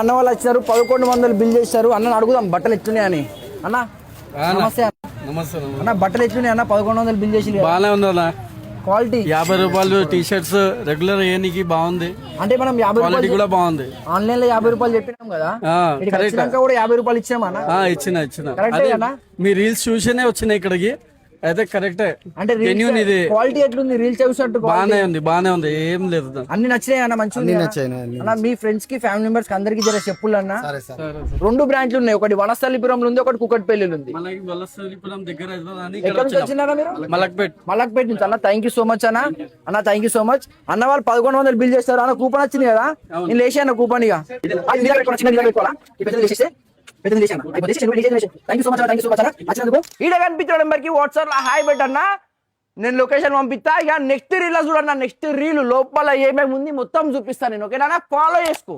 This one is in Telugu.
అన్న వాళ్ళు వచ్చారు 1100 బిల్ చేశారు. అన్న అడుగుదాం బట్టలు ఎట్లున్నాయని. అన్న నమస్తే అన్న, బట్టలు ఎట్లున్నాయి అన్న? 1100 బిల్ చేసి బాగానే ఉందన్న. క్వాలిటీ 50 రూపాయలు టీ షర్ట్స్ రెగ్యులర్ ఏనికి బాగుంది. అంటే మనం 50 క్వాలిటీ కూడా బాగుంది. ఆన్లైన్ లో 50 రూపాయలు చెప్పినాం కదా, కూడా 50 రూపాయలు ఇచ్చామన్నా. ఇచ్చిన మీ రీల్స్ చూసేనే వచ్చినాయి ఇక్కడికి. అయితే కరెక్టే. అంటే ఇది క్వాలిటీ ఎట్లుంది? రీల్స్ చూసినట్టు బానే ఉంది, ఏం లేదు. అన్ని నచ్చినాయి అన్న? మంచిగా అన్న. మీ ఫ్రెండ్స్ కి, ఫ్యామిలీ మెంబర్స్ కి అందరికి జర చెప్పులు అన్న. 2 బ్రాంచ్లు ఉన్నాయి, ఒకటి వనస్థలిపురం ఉంది, ఒకటి కుకట్పల్లి ఉంది. ఎక్కడ నుంచి వచ్చినారా మీరు? మలక్పేట్ నుంచి అన్న. థ్యాంక్ యూ సో మచ్ అన్న. అన్న థ్యాంక్ యూ సో మచ్ అన్న. వాళ్ళు 1100 బిల్ చేస్తారు అన్న. కూపన్ వచ్చింది కదా, నేను లేచి అన్న కూపన్. ఇక ఈడ కనిపించిన నెంబర్ కి వాట్సాప్ లో హాయ్ పెట్టన్నా, నేను లొకేషన్ పంపిస్తా. ఇక నెక్స్ట్ రీల్ చూడన్నా. నెక్స్ట్ రీల్ లోపల ఏమేమి ఉంది మొత్తం చూపిస్తాను నేను. ఓకేనా? ఫాలో చేసుకో.